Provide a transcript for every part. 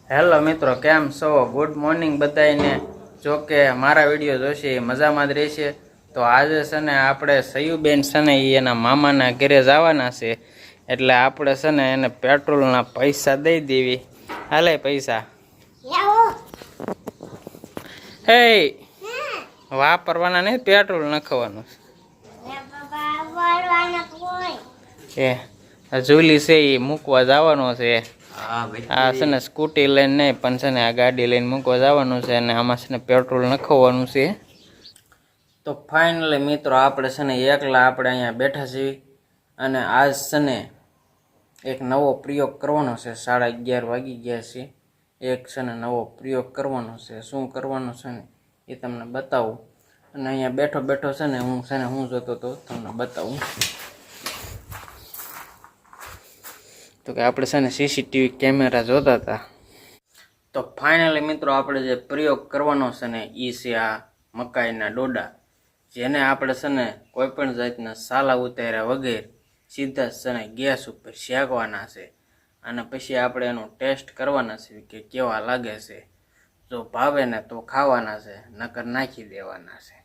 Hello મિત્રો, કેમ છો? ગુડ મોર્નિંગ બધાને. જો કે મારા વિડીયો જોશે એ મજામાં જ રહેશે. તો આજે છે ને આપણે સયુબેન છે ને એ એના મામાના ઘરે જવાના છે, એટલે આપણે છે ને એને પેટ્રોલના પૈસા દઈ દેવી. હાલે પૈસા હે વાપરવાના નહીં, પેટ્રોલ નાખવાનું છે. ઝૂલી છે એ મૂકવા જવાનો છે. આ છે ને સ્કૂટી લઈને નહીં પણ છે ને આ ગાડી લઈને મૂકવા જવાનું છે, અને આમાં છે ને પેટ્રોલ નખાવવાનું છે. તો ફાઇનલી મિત્રો આપણે છે ને એકલા આપણે અહીંયા બેઠા છીએ, અને આજ છે ને એક નવો પ્રયોગ કરવાનો છે. 11:30 વાગી ગયા છે. એક છે ને નવો પ્રયોગ કરવાનો છે. શું કરવાનો છે ને એ તમને બતાવું, અને અહીંયા બેઠો બેઠો છે ને હું જોતો તો તમને બતાવું. તો કે આપણે છે ને સીસીટીવી કેમેરા જોતા હતા. તો ફાઇનલી મિત્રો આપણે જે પ્રયોગ કરવાનો છે ને એ છે આ મકાઈના ડોડા, જેને આપણે છે ને કોઈ પણ જાતના સાલા ઉતાર્યા વગર સીધા છે ને ગેસ ઉપર શેકવાના છે, અને પછી આપણે એનું ટેસ્ટ કરવાના છે કે કેવા લાગે છે. જો ભાવે ને તો ખાવાના છે, નકર નાખી દેવાના છે.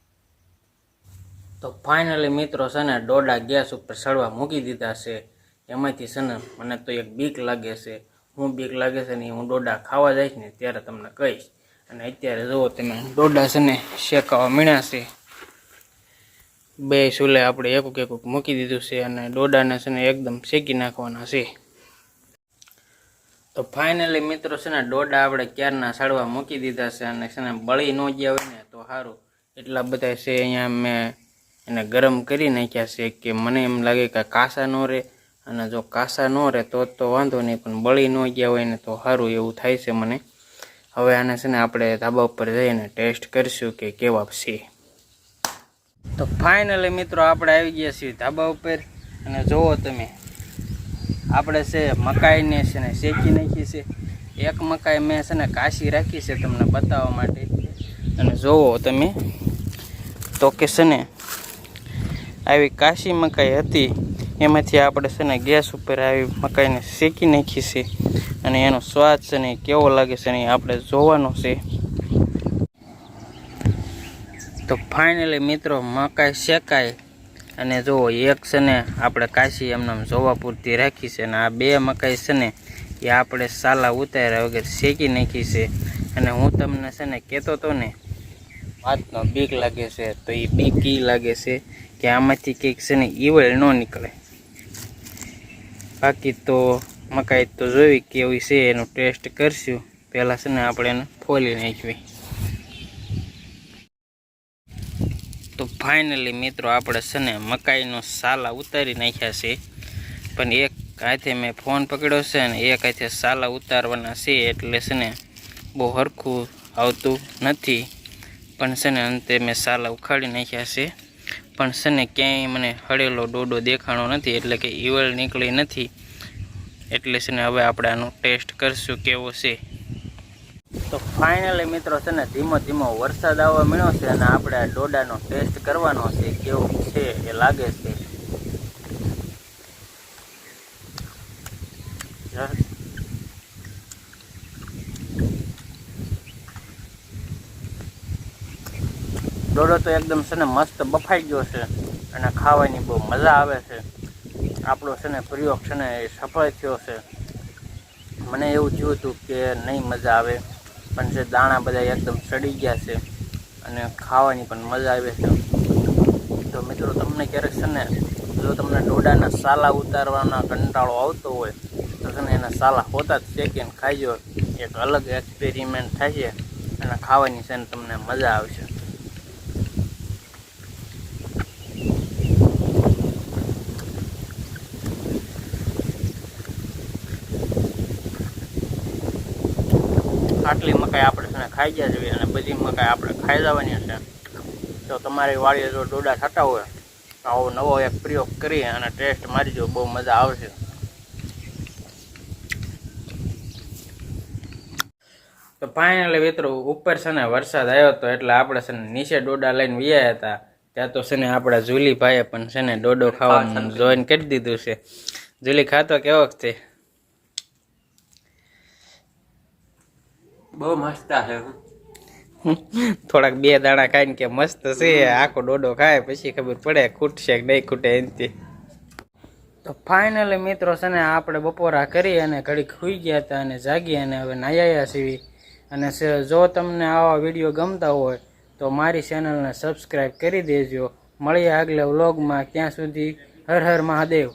તો ફાઇનલી મિત્રો છે ને ડોડા ગેસ ઉપર સળવા મૂકી દીધા છે. એમાંથી છે ને મને તો એક બીક લાગે છે. હું બીક લાગે છે ને હું ડોડા ખાવા જઈશ ને ત્યારે તમને કહીશ. અને અત્યારે જુઓ તમે ડોડા છે ને શેકાવા મીણ્યા છે. બે ચૂલે આપણે એકુક એકુક મૂકી દીધું છે, અને ડોડાને છે ને એકદમ શેકી નાખવાના છે. તો ફાઇનલી મિત્રો છે ને ડોડા આપણે ક્યારના સળવા મૂકી દીધા છે, અને છે ને બળી ન ગયા હોય ને તો સારું. એટલા બધા છે અહીંયા મેં એને ગરમ કરી નાખ્યા છે કે મને એમ લાગે કે કાસા ન રહે, અને જો કાસા ન રહે તો વાંધો નહીં, પણ બળી ન ગયા હોય ને તો સારું એવું થાય છે મને. હવે આને છે ને આપણે ધાબા ઉપર જઈને ટેસ્ટ કરીશું કે કેવા છે. તો ફાઇનલી મિત્રો આપણે આવી ગયા છીએ ધાબા ઉપર, અને જુઓ તમે આપણે છે મકાઈને છે ને શેકી નાખી છે. એક મકાઈ મેં છે ને કાશી રાખી છે તમને બતાવવા માટે, અને જુઓ તમે તો કે છે ને આવી કાશી મકાઈ હતી, એમાંથી આપણે છે ને ગેસ ઉપર આવી મકાઈને શેકી નાખી છે, અને એનો સ્વાદ છે ને કેવો લાગે છે ને આપણે જોવાનો છે. તો ફાઇનલી મિત્રો મકાઈ શેકાય, અને જુઓ એક છે ને આપણે કાશી એમને જોવા પૂરતી રાખી છે, અને આ બે મકાઈ છે ને એ આપણે સાલા ઉતાર્યા વગર શેકી નાખી છે. અને હું તમને છે ને કહેતો હતો ને વાતનો બીક લાગે છે, તો એ બીક એ લાગે છે કે આમાંથી કંઈક છે ને ઈવળ ન નીકળે. બાકી તો મકાઈ તો જોઈ કેવી છે એનું ટેસ્ટ કરશું. પહેલાં છે ને આપણે એને ફોલી નાખવી. તો ફાઇનલી મિત્રો આપણે છે ને મકાઈનો સાલા ઉતારી નાખ્યા છે, પણ એક હાથે મેં ફોન પકડ્યો છે ને એક હાથે સાલા ઉતારવાના છે, એટલે છે ને બહુ સરખું આવતું નથી. પણ છે ને અંતે મેં સાલા ઉખાડી નાખ્યા છે, પણ છે ને ક્યાંય મને હળેલો ડોડો દેખાણો નથી, એટલે કે ઈવળ નીકળી નથી. એટલે છે ને હવે આપણે આનો ટેસ્ટ કરશું કેવો છે. તો ફાઇનલી મિત્રો છે ને ધીમો ધીમો વરસાદ આવવા મળ્યો છે, અને આપણે આ ડોડાનો ટેસ્ટ કરવાનો છે કેવો છે એ લાગે છે. ડોડો તો એકદમ છે ને મસ્ત બફાઈ ગયો છે, અને ખાવાની બહુ મજા આવે છે. આપણો છે ને પ્રયોગ છે ને એ સફળ થયો છે. મને એવું થયું હતું કે નહીં મજા આવે, પણ જે દાણા બધા એકદમ સડી ગયા છે, અને ખાવાની પણ મજા આવે છે. તો મિત્રો તમને ક્યારેક છે ને જો તમને ડોડાના સાલા ઉતારવાના કંટાળો આવતો હોય તો છે ને એના સાલા હોતા જ શેકીને ખાઈજો. એક અલગ એક્સપેરિમેન્ટ થાય છે, અને ખાવાની છે ને તમને મજા આવશે. આટલી મકાઈ આપણે છે ને ખાઈ ગયા જોઈએ, અને બધી મકાઈ આપણે ખાઈ જવાની છે. તો તમારી વાડીએ જો ડોડા થતા હોય તો આવો નવો એક પ્રયોગ કરી અને ટેસ્ટ મારીજો, બહુ મજા આવશે. તો ફાઇનલી મિત્રો ઉપર છે ને વરસાદ આવ્યો હતો, એટલે આપણે છે ને નીચે ડોડા લઈને વ્યાયા હતા. ત્યાં તો છે ને આપણા ઝૂલી ભાઈએ પણ છે ને ડોડો ખાવાનું જોઈન કરી દીધું છે. ઝૂલી ખાતો કેવો છે? બહુ મસ્ત છે. થોડાક 2 દાણા ખાઈને કે મસ્ત છે, આખો ડોડો ખાય પછી ખબર પડે ખૂટશે કે નહીં ખૂટે એનથી. તો ફાઇનલી મિત્રો છે ને આપણે બપોરા કરી અને ઘડીક સૂઈ ગયા હતા અને જાગી અને હવે નાહ્યા છીએ. અને જો તમને આવા વિડીયો ગમતા હોય તો મારી ચેનલને સબસ્ક્રાઈબ કરી દેજો. મળીએ આગલા વ્લોગમાં. ત્યાં સુધી હર હર મહાદેવ.